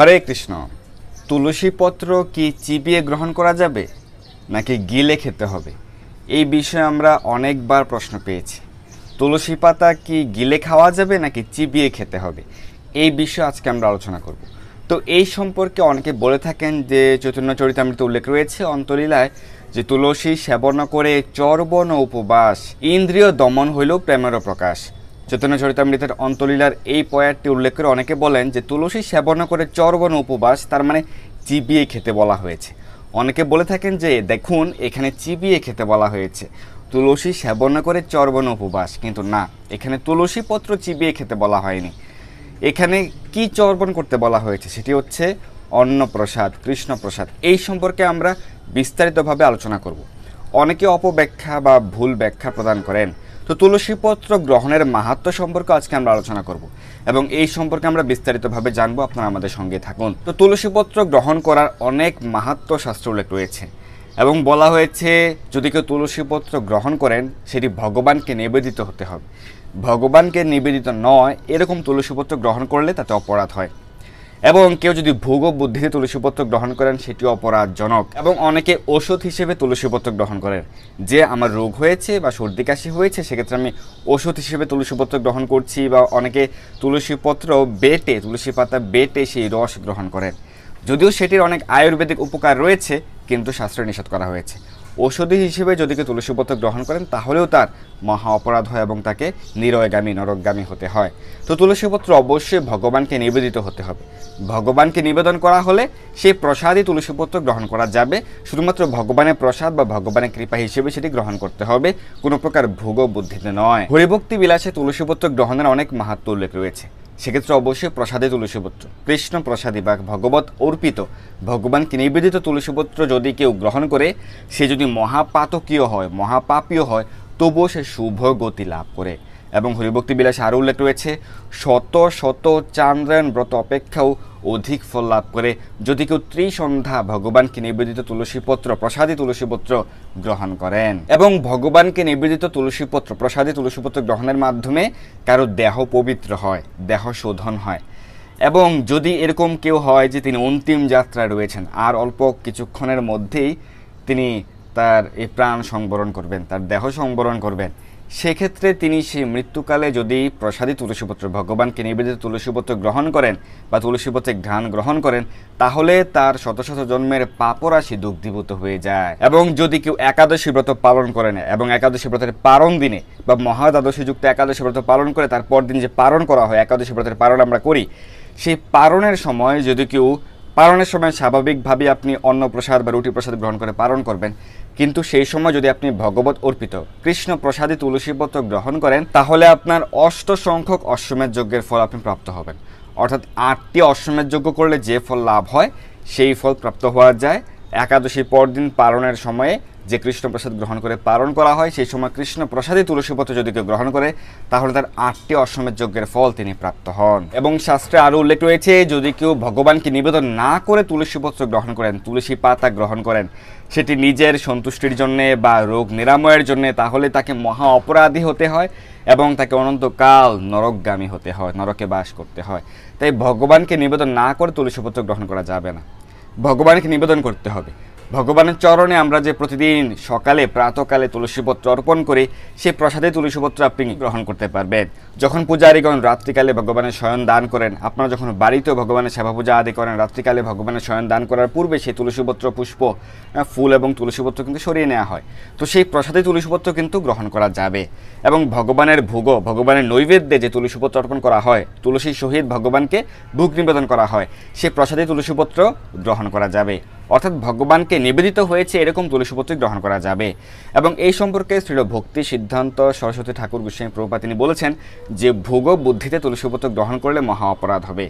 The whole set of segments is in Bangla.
হরে কৃষ্ণ। তুলসী পত্র কি চিবিয়ে গ্রহণ করা যাবে নাকি গিলে খেতে হবে, এই বিষয়ে আমরা অনেকবার প্রশ্ন পেয়েছি। তুলসী পাতা কি গিলে খাওয়া যাবে নাকি চিবিয়ে খেতে হবে, এই বিষয়ে আজকে আমরা আলোচনা করব। তো এই সম্পর্কে অনেকে বলে থাকেন যে চৈতন্য চরিতামৃতে উল্লেখ রয়েছে অন্তলীলায় যে তুলসী সেবন করে চর্বণ উপবাস, ইন্দ্রিয় দমন হইল প্রেমেরও প্রকাশ। চৈতন্য চরিতামৃতের অন্তলীলার এই পয়ারটি উল্লেখ করে অনেকে বলেন যে তুলসী সেবন করে চর্বণ উপবাস, তার মানে চিবিয়ে খেতে বলা হয়েছে। অনেকে বলে থাকেন যে দেখুন এখানে চিবিয়ে খেতে বলা হয়েছে, তুলসী সেবন করে চর্বণ উপবাস, কিন্তু না, এখানে তুলসী পত্র চিবিয়ে খেতে বলা হয়নি। এখানে কি চর্বণ করতে বলা হয়েছে সেটি হচ্ছে অন্নপ্রসাদ, কৃষ্ণপ্রসাদ। এই সম্পর্কে আমরা বিস্তারিতভাবে আলোচনা করব। অনেকে অপব্যাখ্যা বা ভুল ব্যাখ্যা প্রদান করেন। তো তুলসী পত্র গ্রহণের মাহাত্ম্য সম্পর্কে আজকে আমরা আলোচনা করব এবং এই সম্পর্কে আমরা বিস্তারিতভাবে জানবো। আপনারা আমাদের সঙ্গে থাকুন। তো তুলসী পত্র গ্রহণ করার অনেক মাহাত্ম্য শাস্ত্র উল্লেখ রয়েছে এবং বলা হয়েছে যদি কেউ তুলসী পত্র গ্রহণ করেন সেটি ভগবানকে নিবেদিত হতে হবে। ভগবানকে নিবেদিত নয় এরকম তুলসী পত্র গ্রহণ করলে তাতে অপরাধ হয়, এবং কেউ যদি ভোগ বুদ্ধিতে তুলসীপত্র গ্রহণ করেন সেটি অপরাধজনক। এবং অনেকে ওষুধ হিসেবে তুলসীপত্র গ্রহণ করেন, যে আমার রোগ হয়েছে বা সর্দি কাশি হয়েছে সেক্ষেত্রে আমি ওষুধ হিসেবে তুলসীপত্র গ্রহণ করছি, বা অনেকে তুলসীপত্র বেটে, তুলসী পাতা বেটে সেই রস গ্রহণ করেন। যদিও সেটির অনেক আয়ুর্বেদিক উপকার রয়েছে কিন্তু শাস্ত্রে নিষেধ করা হয়েছে। ঔষধি হিসেবে যদি কেউ তুলসীপত্র গ্রহণ করেন তাহলেও তার মহা অপরাধ হয় এবং তাকে নিরয়গামী, নরকগামী হতে হয়। তো তুলসীপত্র অবশ্যই ভগবানকে নিবেদিত হতে হবে। ভগবানকে নিবেদন করা হলে সেই প্রসাদই তুলসীপত্র গ্রহণ করা যাবে। শুধুমাত্র ভগবানের প্রসাদ বা ভগবানের কৃপা হিসেবে সেটি গ্রহণ করতে হবে, কোনো প্রকার ভোগ বুদ্ধিতে নয়। হরিভক্তি বিলাসে তুলসীপত্র গ্রহণের অনেক মাহাত্ম্য উল্লেখ রয়েছে। সেক্ষেত্রে অবশ্যই প্রসাদে তুলসীপত্র, কৃষ্ণ প্রসাদী বা ভগবত অর্পিত, ভগবানকে নিবেদিত তুলসীপত্র যদি কেউ গ্রহণ করে সে যদি মহাপাতকীয় হয়, মহাপাপীয় হয়, তবুও সে শুভ গতি লাভ করে। এবং হরিভক্তি বিলাসে আরও উল্লেখ রয়েছে শত শত চান্দ্রায়ণ ব্রত অপেক্ষাও অধিক ফল লাভ করে যদি কেউ ত্রিসন্ধ্যা ভগবানকে নিবেদিত তুলসীপত্র, প্রসাদী তুলসীপত্র গ্রহণ করেন। এবং ভগবানকে নিবেদিত তুলসীপত্র, প্রসাদী তুলসীপত্র গ্রহণের মাধ্যমে কারো দেহ পবিত্র হয়, দেহ শোধন হয়। এবং যদি এরকম কেউ হয় যে তিনি অন্তিম যাত্রায় রয়েছেন, আর অল্প কিছুক্ষণের মধ্যেই তিনি তার এই প্রাণ সংবরণ করবেন, তার দেহ সংবরণ করবেন, সেক্ষেত্রে তিনি সেই মৃত্যুকালে যদি প্রসাদী তুলসীপত্র, ভগবানকে নিবেদিত তুলসীপত্র গ্রহণ করেন বা তুলসীপত্রের ঘ্রাণ গ্রহণ করেন, তাহলে তার শত শত জন্মের পাপরাশি দগ্ধীভূত হয়ে যায়। এবং যদি কেউ একাদশী ব্রত পালন করে না এবং একাদশী ব্রতের পারণ দিনে বা মহাদ্বাদশী যুক্ত একাদশী ব্রত পালন করে তার পরদিন যে পারণ করা হয়, একাদশী ব্রতের পারণ আমরা করি, সেই পারণের সময় যদি কেউ পারণের সময় স্বাভাবিকভাবে আপনি অন্নপ্রসাদ বা রুটি প্রসাদ গ্রহণ করে পারণ করবেন, কিন্তু সেই সময় যদি আপনি ভগবত অর্পিত কৃষ্ণ প্রসাদী তুলসীপত্র গ্রহণ করেন তাহলে আপনার 8 সংখ্যক অশ্বমেধ যজ্ঞের ফল আপনি প্রাপ্ত হবেন। অর্থাৎ 8টি অশ্বমেধ যজ্ঞ করলে যে ফল লাভ হয় সেই ফল প্রাপ্ত হওয়া যায়। একাদশী পরদিন পারণের সময়ে যে কৃষ্ণ প্রসাদ গ্রহণ করে পারণ করা হয় সেই সময় কৃষ্ণ প্রসাদী তুলসীপত্র যদি কেউ গ্রহণ করে তাহলে তার 8টি অশ্বমেধ যজ্ঞের ফল তিনি প্রাপ্ত হন। এবং শাস্ত্রে আরও উল্লেখ রয়েছে যদি কেউ ভগবানকে নিবেদন না করে তুলসীপত্র গ্রহণ করেন, তুলসী পাতা গ্রহণ করেন, সেটি নিজের সন্তুষ্টির জন্যে বা রোগ নিরাময়ের জন্যে, তাহলে তাকে মহা অপরাধী হতে হয় এবং তাকে অনন্তকাল নরকগামী হতে হয়, নরকে বাস করতে হয়। তাই ভগবানকে নিবেদন না করে তুলসীপত্র গ্রহণ করা যাবে না, ভগবানকে নিবেদন করতে হবে। ভগবানের চরণে আমরা যে প্রতিদিন সকালে প্রাতকালে তুলসীপত্র অর্পণ করি সেই প্রসাদে তুলসীপত্র আপনি গ্রহণ করতে পারবেন। যখন পূজারীগণ রাত্রিকালে ভগবানের শয়ন দান করেন, আপনারা যখন বাড়িতেও ভগবানের সেবা পূজা আদি করেন, রাত্রিকালে ভগবানের শয়ন দান করার পূর্বে সেই তুলসীপত্র, পুষ্প, ফুল এবং তুলসীপত্র কিন্তু সরিয়ে নেওয়া হয়। তো সেই প্রসাদে তুলসীপত্র কিন্তু গ্রহণ করা যাবে। এবং ভগবানের ভোগ, ভগবানের নৈবেদ্যে যে তুলসীপত্র অর্পণ করা হয়, তুলসীর সহিত ভগবানকে ভোগ নিবেদন করা হয়, সেই প্রসাদে তুলসীপত্র গ্রহণ করা যাবে। অর্থাৎ ভগবানকে নিবেদিত হয়েছে এরকম তুলসীপত্র গ্রহণ করা যাবে। এবং এই সম্পর্কে শ্রী ভক্তি সিদ্ধান্ত সরস্বতী ঠাকুর গোস্বামী প্রভুপাদ তিনি বলেছেন যে ভোগ বুদ্ধিতে তুলসীপত্র গ্রহণ করলে মহা অপরাধ হবে।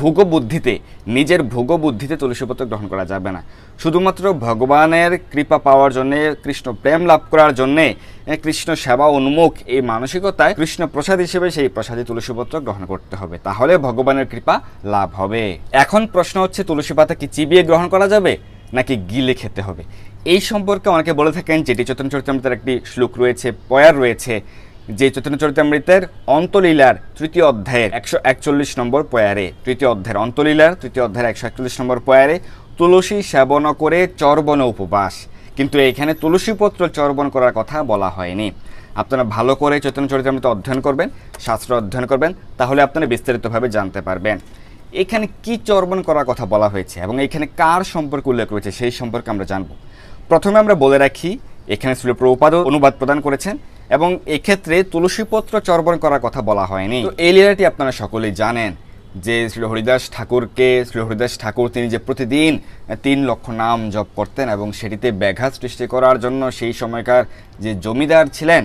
ভোগ বুদ্ধিতে, নিজের ভোগ বুদ্ধিতে তুলসীপত্র গ্রহণ করা যাবে না। শুধুমাত্র ভগবানের কৃপা পাওয়ার জন্যে, কৃষ্ণ প্রেম লাভ করার জন্যে, কৃষ্ণ সেবা উন্মুখ এই মানসিকতায় কৃষ্ণ প্রসাদ হিসেবে সেই প্রসাদী তুলসীপত্র গ্রহণ করতে হবে, তাহলে ভগবানের কৃপা লাভ হবে। এখন প্রশ্ন হচ্ছে তুলসী পাতা কি চিবিয়ে গ্রহণ করা যাবে নাকি গিলে খেতে হবে? এই সম্পর্কে অনেকে বলে থাকেন যেটি চৈতন্য চরিতামৃতের একটি শ্লোক রয়েছে, পয়ার রয়েছে যে চৈতন্য চরিতামৃতের অন্তলীলার তৃতীয় অধ্যায়ের 141 নম্বর পয়ারে, তৃতীয় অধ্যায়ের অন্তলীলার তৃতীয় অধ্যায়ের 141 নম্বর পয়ারে তুলসী সেবন করে চর্বণ উপবাস, কিন্তু এখানে তুলসীপত্র চর্বণ করার কথা বলা হয়নি। আপনারা ভালো করে চৈতন্য চরিতামৃত অধ্যয়ন করবেন, শাস্ত্র অধ্যয়ন করবেন, তাহলে আপনারা বিস্তারিতভাবে জানতে পারবেন এখানে কি চর্বণ করার কথা বলা হয়েছে এবং এখানে কার সম্পর্কে উল্লেখ রয়েছে সেই সম্পর্কে আমরা জানব। প্রথমে আমরা বলে রাখি এখানে শ্রীল প্রভুপাদ অনুবাদ প্রদান করেছেন এবং এক্ষেত্রে তুলসীপত্র চর্বণ করার কথা বলা হয়নি। তো এই লীলাটি আপনারা সকলেই জানেন যে শ্রী হরিদাস ঠাকুর তিনি যে প্রতিদিন 3 লক্ষ নাম জপ করতেন এবং সেটিতে ব্যাঘাত সৃষ্টি করার জন্য সেই সময়কার যে জমিদার ছিলেন,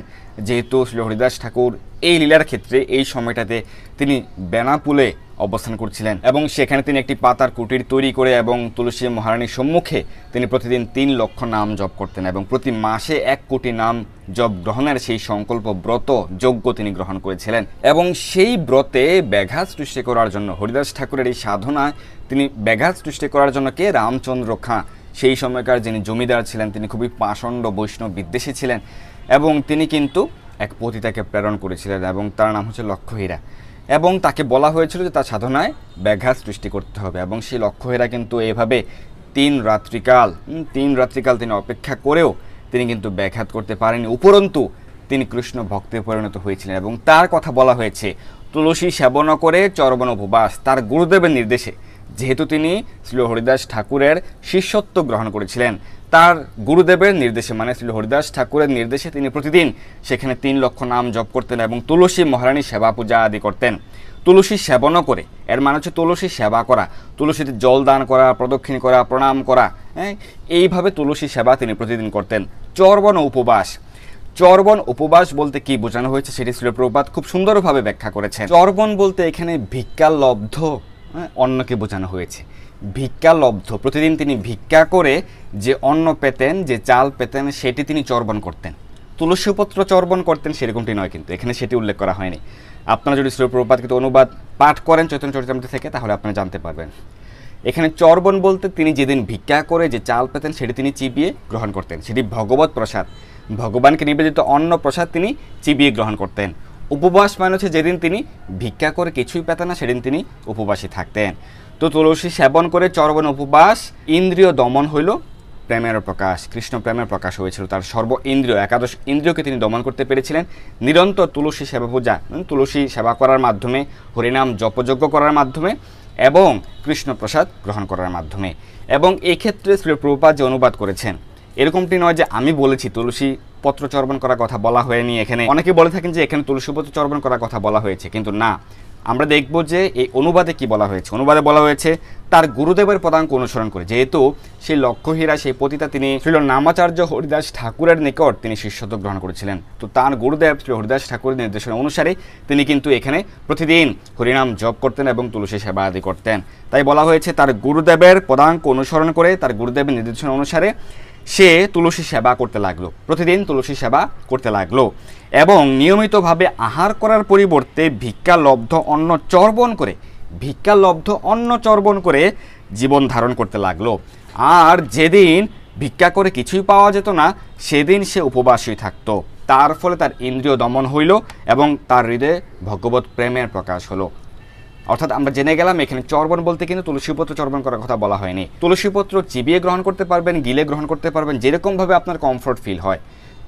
যেহেতু শ্রী হরিদাস ঠাকুর এই লীলার ক্ষেত্রে এই সময়টাতে তিনি বেনাপুলে অবস্থান করছিলেন এবং সেখানে তিনি একটি পাতার কুটির তৈরি করে এবং তুলসী মহারানীর সম্মুখে তিনি প্রতিদিন 3 লক্ষ নাম জপ করতেন এবং প্রতি মাসে 1 কোটি নাম জপ গ্রহণের সেই সংকল্প ব্রত যজ্ঞ তিনি গ্রহণ করেছিলেন এবং সেই ব্রতে ব্যাঘাত সৃষ্টি করার জন্য হরিদাস ঠাকুরের এই সাধনায় তিনি ব্যাঘাত সৃষ্টি করার জন্য কে রামচন্দ্র খাঁ, সেই সময়কার যিনি জমিদার ছিলেন, তিনি খুবই পাষণ্ড বৈষ্ণব বিদ্বেষী ছিলেন এবং তিনি কিন্তু এক পতিতাকে প্রেরণ করেছিলেন এবং তার নাম হচ্ছে লক্ষ্যহীরা এবং তাকে বলা হয়েছিল যে তার সাধনায় ব্যাঘাত সৃষ্টি করতে হবে এবং সেই লক্ষ্যহীরা কিন্তু এভাবে 3 রাত্রিকাল তিনি অপেক্ষা করেও তিনি কিন্তু ব্যাঘাত করতে পারেনি, উপরন্তু তিনি কৃষ্ণ ভক্তে পরিণত হয়েছিলেন এবং তার কথা বলা হয়েছে তুলসী সেবন করে চর্বণ উপবাস, তার গুরুদেবের নির্দেশে, যেহেতু তিনি শ্রী হরিদাস ঠাকুরের শিষ্যত্ব গ্রহণ করেছিলেন, তার গুরুদেবের নির্দেশে মানে শ্রী হরিদাস ঠাকুরের নির্দেশে তিনি প্রতিদিন সেখানে 3 লক্ষ নাম জপ করতেন এবং তুলসী মহারানী সেবা পূজা আদি করতেন। তুলসী সেবনও করে, এর মানে হচ্ছে তুলসী সেবা করা, তুলসীতে জল দান করা, প্রদক্ষিণ করা, প্রণাম করা, এইভাবে তুলসী সেবা তিনি প্রতিদিন করতেন। চর্বণ উপবাস বলতে কি বোঝানো হয়েছে সেটি শ্রী প্রভুপাদ খুব সুন্দরভাবে ব্যাখ্যা করেছেন। চর্বণ বলতে এখানে ভিক্ষালব্ধ অন্নকে বোঝানো হয়েছে। ভিক্ষালব্ধ, প্রতিদিন তিনি ভিক্ষা করে যে অন্ন পেতেন, যে চাল পেতেন, সেটি তিনি চর্বণ করতেন। তুলসীপত্র চর্বণ করতেন সেরকমটি নয়, কিন্তু এখানে সেটি উল্লেখ করা হয়নি। আপনারা যদি শ্রী প্রভুপাদ কিন্তু অনুবাদ পাঠ করেন চৈতন্য চরিতামৃত থেকে, তাহলে আপনারা জানতে পারবেন এখানে চর্বণ বলতে তিনি যেদিন ভিক্ষা করে যে চাল পেতেন সেটি তিনি চিবিয়ে গ্রহণ করতেন, সেটি ভগবত প্রসাদ, ভগবানকে নিবেদিত অন্ন প্রসাদ তিনি চিবিয়ে গ্রহণ করতেন। উপবাস মানে হচ্ছে যেদিন তিনি ভিক্ষা করে কিছুই পেতেন না সেদিন তিনি উপবাসী থাকতেন। তো তুলসী সেবন করে চর্বণ উপবাস, ইন্দ্রিয় দমন হইল প্রেমের প্রকাশ, কৃষ্ণ প্রেমের প্রকাশ হয়েছিল। তার সর্ব ইন্দ্রিয়, 11 ইন্দ্রিয়কে তিনি দমন করতে পেরেছিলেন নিরন্তর তুলসী সেবা পূজা, তুলসী সেবা করার মাধ্যমে, হরিনাম জপযজ্ঞ করার মাধ্যমে এবং কৃষ্ণ প্রসাদ গ্রহণ করার মাধ্যমে। এবং এক্ষেত্রে শ্রী প্রভুপাদ যে অনুবাদ করেছেন, এরকমটি নয় যে আমি বলেছি তুলসী পত্র চর্বণ করার কথা বলা হয়নি। এখানে অনেকে বলে থাকেন যে এখানে তুলসী পত্র চর্বণ করার কথা বলা হয়েছে, কিন্তু না, আমরা দেখব যে এই অনুবাদে কি বলা হয়েছে। অনুবাদে বলা হয়েছে তার গুরুদেবের পদাঙ্ক অনুসরণ করে, যেহেতু সেই লক্ষ্যহীরা, সেই পতিতা, তিনি শ্রী নামাচার্য হরিদাস ঠাকুরের নিকট তিনি শিষ্যত্ব গ্রহণ করেছিলেন। তো তার গুরুদেব শ্রী হরিদাস ঠাকুরের নির্দেশনা অনুসারে তিনি কিন্তু এখানে প্রতিদিন হরিনাম জপ করতেন এবং তুলসী সেবা আদি করতেন। তাই বলা হয়েছে তার গুরুদেবের পদাঙ্ক অনুসরণ করে, তার গুরুদেবের নির্দেশনা অনুসারে সে তুলসী সেবা করতে লাগলো, প্রতিদিন তুলসী সেবা করতে লাগলো এবং নিয়মিতভাবে আহার করার পরিবর্তে ভিক্ষালব্ধ অন্ন চর্বণ করে জীবন ধারণ করতে লাগলো। আর যেদিন ভিক্ষা করে কিছুই পাওয়া যেত না সেদিন সে উপবাসী থাকতো। তার ফলে তার ইন্দ্রিয় দমন হইল এবং তার হৃদয়ে ভগবত প্রেমের প্রকাশ হলো। অর্থাৎ আমরা জেনে গেলাম এখানে চর্বণ বলতে কিন্তু তুলসীপত্র চর্বণ করার কথা বলা হয়নি। তুলসীপত্র চিবিয়ে গ্রহণ করতে পারবেন, গিলে গ্রহণ করতে পারবেন, যেরকমভাবে আপনার কমফোর্ট ফিল হয়,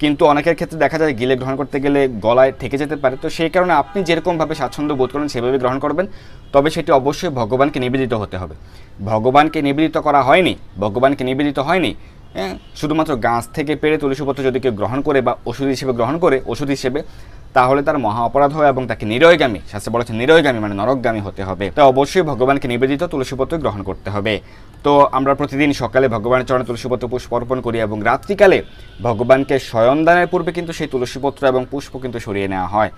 কিন্তু অনেকের ক্ষেত্রে দেখা যায় গিলে গ্রহণ করতে গেলে গলায় ঠেকে যেতে পারে। তো সেই কারণে আপনি যেরকমভাবে স্বাচ্ছন্দ্য বোধ করেন সেভাবে গ্রহণ করবেন, তবে সেটি অবশ্যই ভগবানকে নিবেদিত হতে হবে। ভগবানকে নিবেদিত হয়নি, শুধুমাত্র গাছ থেকে পেড়ে তুলসীপত্র যদি কেউ গ্রহণ করে বা ওষুধ হিসেবে, তাহলে তার মহা অপরাধ হয় এবং তাকে নিরয়গামী, শাস্ত্রে বলা হচ্ছে নিরয়গামী মানে নরকগামী হতে হবে। তাই অবশ্যই ভগবানকে নিবেদিত তুলসীপত্র গ্রহণ করতে হবে। তো আমরা প্রতিদিন সকালে ভগবানের চরণে তুলসীপত্র পুষ্প অর্পণ করি এবং রাত্রিকালে ভগবানকে শয়নদানের পূর্বে কিন্তু সেই তুলসীপত্র এবং পুষ্প কিন্তু সরিয়ে নেওয়া হয়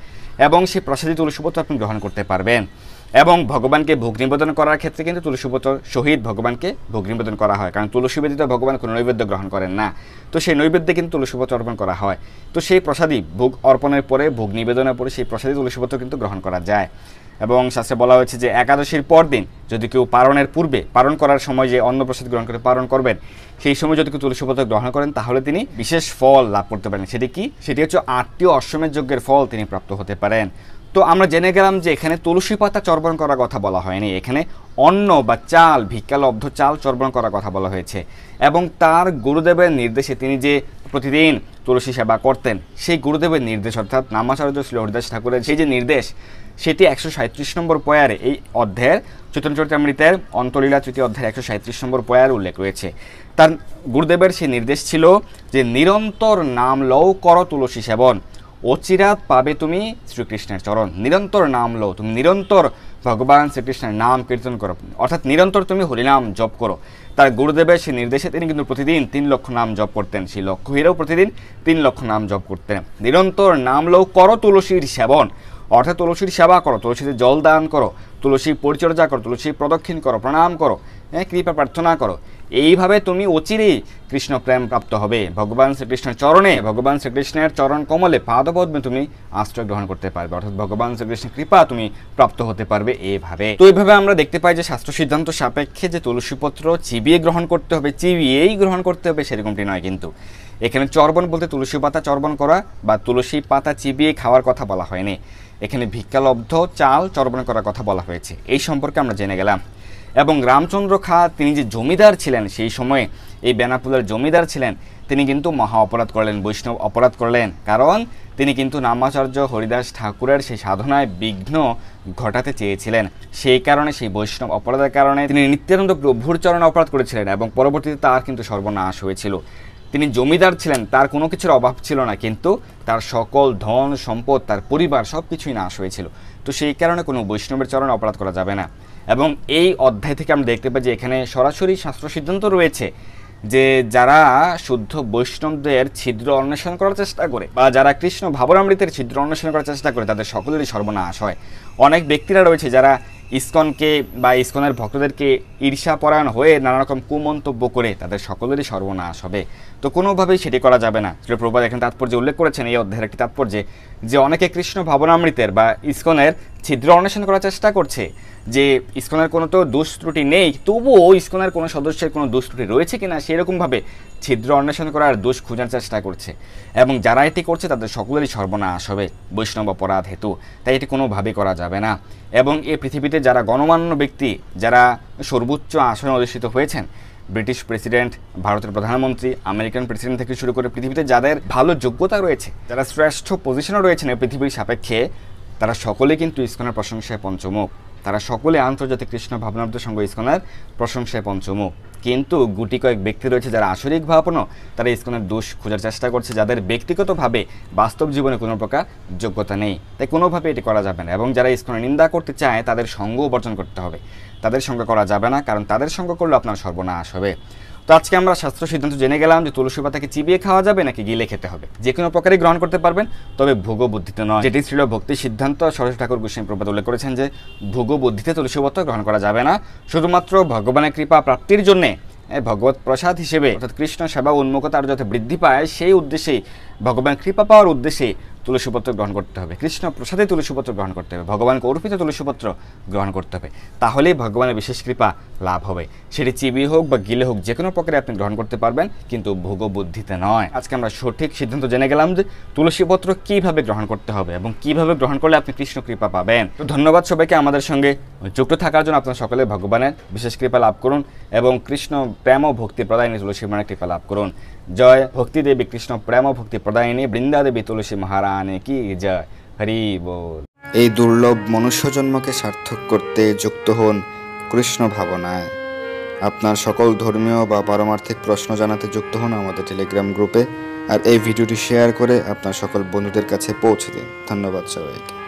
এবং সেই প্রসাদী তুলসীপত্র আপনি গ্রহণ করতে পারবেন। এবং ভগবানকে ভোগ নিবেদন করার ক্ষেত্রে কিন্তু তুলসীপত্র সহিত ভগবানকে ভোগ নিবেদন করা হয়, কারণ তুলসী ব্যতীত ভগবান কোনো নৈবেদ্য গ্রহণ করেন না। তো সেই নৈবেদ্যে কিন্তু তুলসীপত্র অর্পণ করা হয়। তো সেই প্রসাদী ভোগ অর্পণের পরে, ভোগ নিবেদনের পরে সেই প্রসাদী তুলসীপত্র কিন্তু গ্রহণ করা যায়। এবং শাস্ত্রে বলা হয়েছে যে একাদশীর পর দিন যদি কেউ পারণের পূর্বে পারণ করার সময় যে অন্নপ্রসাদ গ্রহণ করে পারণ করবেন, সেই সময় যদি কেউ তুলসী পত্র গ্রহণ করেন তাহলে তিনি বিশেষ ফল লাভ করতে পারেন। সেটি কি? সেটি হচ্ছে 8টি অশ্বমেধ যজ্ঞের ফল তিনি প্রাপ্ত হতে পারেন। তো আমরা জেনে গেলাম যে এখানে তুলসী পাতা চর্বণ করার কথা বলা হয়নি, এখানে অন্ন বা চাল, ভিক্ষালব্ধ চাল চর্বণ করার কথা বলা হয়েছে। এবং তার গুরুদেবের নির্দেশে তিনি যে প্রতিদিন তুলসী সেবা করতেন, সেই গুরুদেবের নির্দেশ অর্থাৎ নামাচার্য শ্রী হরিদাস ঠাকুরের সেই যে নির্দেশ, সেটি 137 নম্বর পয়ারে এই অধ্যায়ের চৈতন্য চরিতামৃতের অন্তলীলা তৃতীয় অধ্যায়ের 137 নম্বর পয়ার উল্লেখ রয়েছে। তার গুরুদেবের সেই নির্দেশ ছিল যে নিরন্তর নাম লও কর তুলসী সেবন, অচিরাত পাবে তুমি শ্রীকৃষ্ণের চরণ। নিরন্তর নাম লও, তুমি নিরন্তর ভগবান শ্রীকৃষ্ণের নাম কীর্তন করো, অর্থাৎ নিরন্তর তুমি হরিনাম জপ করো। তার গুরুদেবের সেই নির্দেশে তিনি কিন্তু প্রতিদিন 3 লক্ষ নাম জপ করতেন, সেই লক্ষ্য হীরাও প্রতিদিন 3 লক্ষ নাম জপ করতেন। নিরন্তর নাম লও করো তুলসীর সেবন, অর্থাৎ তুলসীর সেবা করো, তুলসীতে জল দান করো, তুলসী পরিচর্যা করো, তুলসী প্রদক্ষিণ করো, প্রণাম করো, কৃপা প্রার্থনা করো। এইভাবে তুমি অচিরেই কৃষ্ণ প্রেম প্রাপ্ত হবে। ভগবান শ্রীকৃষ্ণের চরণে, ভগবান শ্রীকৃষ্ণের চরণ কমলে পাদপদ্মে তুমি আশ্রয় গ্রহণ করতে পারবে, অর্থাৎ ভগবান শ্রীকৃষ্ণের কৃপা তুমি প্রাপ্ত হতে পারবে এইভাবে। তো এইভাবে আমরা দেখতে পাই যে শাস্ত্র সিদ্ধান্ত সাপেক্ষে যে তুলসীপত্র চিবিয়ে গ্রহণ করতে হবে, চিবিয়েই গ্রহণ করতে হবে সেরকমটি নয়। কিন্তু এখানে চর্বণ বলতে তুলসী পাতা চর্বণ করা বা তুলসী পাতা চিবিয়ে খাওয়ার কথা বলা হয়নি, এখানে ভিক্ষালব্ধ চাল চর্বণ করার কথা বলা হয়েছে। এই সম্পর্কে আমরা জেনে গেলাম। এবং রামচন্দ্র খাঁ তিনি যে জমিদার ছিলেন, সেই সময়ে এই বেনাপুলের জমিদার ছিলেন, তিনি কিন্তু মহা অপরাধ করলেন, বৈষ্ণব অপরাধ করলেন। কারণ তিনি কিন্তু নামাচার্য হরিদাস ঠাকুরের সেই সাধনায় বিঘ্ন ঘটাতে চেয়েছিলেন। সেই কারণে, সেই বৈষ্ণব অপরাধের কারণে তিনি নিত্যানন্দ প্রভুর চরণে অপরাধ করেছিলেন এবং পরবর্তীতে তার কিন্তু সর্বনাশ হয়েছিল। তিনি জমিদার ছিলেন, তার কোনো কিছুর অভাব ছিল না, কিন্তু তার সকল ধন সম্পদ, তার পরিবার সব কিছুই নাশ হয়েছিল। তো সেই কারণে কোনো বৈষ্ণবের চরণে অপরাধ করা যাবে না। এবং এই অধ্যায় থেকে আমরা দেখতে পাই যে এখানে সরাসরি শাস্ত্র সিদ্ধান্ত রয়েছে যে যারা শুদ্ধ বৈষ্ণবদের ছিদ্র অন্বেষণ করার চেষ্টা করে বা যারা কৃষ্ণ ভাবনামৃতের ছিদ্র অন্বেষণ করার চেষ্টা করে, তাদের সকলেরই সর্বনাশ হয়। অনেক ব্যক্তিরা রয়েছে যারা ইসকনকে বা ইসকনের ভক্তদেরকে ঈর্ষাপরায়ণ হয়ে নানা রকম কুমন্তব্য করে, তাদের সকলেরই সর্বনাশ হবে। তো কোনোভাবেই সেটি করা যাবে না। শ্রী প্রভুপাদ এখানে তাৎপর্য উল্লেখ করেছেন এই অধ্যায়ের একটি তাৎপর্যে, যে অনেকে কৃষ্ণ ভাবনামৃতের বা ইসকনের ছিদ্র অন্বেষণ করার চেষ্টা করছে, যে ইসকনের কোনো তো দোষ ত্রুটি নেই, তবুও ইসকনের কোনো সদস্যের কোনো দোষ ত্রুটি রয়েছে কিনা সেরকমভাবে ছিদ্র অন্বেষণ করার দোষ খোঁজার চেষ্টা করছে। এবং যারা এটি করছে তাদের সকলেরই সর্বনাশ হবে বৈষ্ণব অপরাধ হেতু। তাই এটি কোনোভাবেই করা যাবে না। এবং এই পৃথিবীতে যারা গণমান্য ব্যক্তি, যারা সর্বোচ্চ আসনে অধিষ্ঠিত হয়েছেন, ব্রিটিশ প্রেসিডেন্ট, ভারতের প্রধানমন্ত্রী, আমেরিকান প্রেসিডেন্ট থেকে শুরু করে পৃথিবীতে যাদের ভালো যোগ্যতা রয়েছে, যারা শ্রেষ্ঠ পজিশনে রয়েছেন এই পৃথিবীর সাপেক্ষে, তারা সকলে কিন্তু ইসকনের প্রশংসায় পঞ্চমুখ। তারা সকলে আন্তর্জাতিক কৃষ্ণ ভাবনামৃত সংঘ ইসকনের প্রশংসায় পঞ্চমুখ। কিন্তু গুটি কয়েক ব্যক্তি রয়েছে যারা আসরিক ভাবনা, তারা ইসকনের দোষ খোঁজার চেষ্টা করছে, যাদের ব্যক্তিগতভাবে বাস্তব জীবনে কোনো প্রকার যোগ্যতা নেই। তাই কোনোভাবে এটি করা যাবে না। এবং যারা ইসকনের নিন্দা করতে চায় তাদের সঙ্গ বর্জন করতে হবে, তাদের সঙ্গ করা যাবে না, কারণ তাদের সঙ্গ করলে আপনার সর্বনাশ হবে। তো আজকে আমরা শাস্ত্র সিদ্ধান্ত জেনে গেলাম যে তুলসী পাতাকে চিবিয়ে খাওয়া যাবে নাকি গিলে খেতে হবে। যে কোনো প্রকারই গ্রহণ করতে পারবেন, তবে ভোগ বুদ্ধিতে নয়। যেটি ছিল ভক্তি সিদ্ধান্ত সরস্বতী ঠাকুর গোস্বামী প্রভুপাদ উল্লেখ করেছেন যে ভোগ বুদ্ধিতে তুলসী পত্র গ্রহণ করা যাবে না। শুধুমাত্র ভগবানের কৃপা প্রাপ্তির জন্যে, ভগবত প্রসাদ হিসেবে, অর্থাৎ কৃষ্ণ সেবা উন্মুখতা আরও যাতে বৃদ্ধি পায়, সেই উদ্দেশ্যেই, ভগবানের কৃপা পাওয়ার উদ্দেশ্যেই তুলসীপত্র গ্রহণ করতে হবে। কৃষ্ণ প্রসাদে তুলসীপত্র গ্রহণ করতে হবে, ভগবানকে অর্পিত তুলসীপত্র গ্রহণ করতে হবে। তাহলেই ভগবানের বিশেষ কৃপা লাভ হবে। সেটি চিবিয়ে হোক বা গিলে হোক, যে কোনো প্রকারে আপনি গ্রহণ করতে পারবেন, কিন্তু ভোগ বুদ্ধিতে নয়। আজকে আমরা সঠিক সিদ্ধান্ত জেনে গেলাম যে তুলসীপত্র কীভাবে গ্রহণ করতে হবে এবং কীভাবে গ্রহণ করলে আপনি কৃষ্ণ কৃপা পাবেন। তো ধন্যবাদ সবাইকে আমাদের সঙ্গে যুক্ত থাকার জন্য। আপনারা সকলে ভগবানের বিশেষ কৃপা লাভ করুন এবং কৃষ্ণ প্রেম ও ভক্তি প্রদায়িনী তুলসী মায়ের কৃপা লাভ করুন। জয় ভক্তি দেবী কৃষ্ণ প্রেম ভক্তি প্রদায়িনী বৃন্দা দেবী তুলসী মহারানী কি জয়। হরি বল। এই দুর্লভ মনুষ্য জন্মকে সার্থক করতে যুক্ত হন কৃষ্ণ ভাবনায়। আপনার সকল ধর্মীয় বা পারমার্থিক প্রশ্ন জানাতে যুক্ত হন আমাদের টেলিগ্রাম গ্রুপে। আর এই ভিডিওটি শেয়ার করে আপনার সকল বন্ধুদের কাছে পৌঁছে দিন। ধন্যবাদ সবাইকে।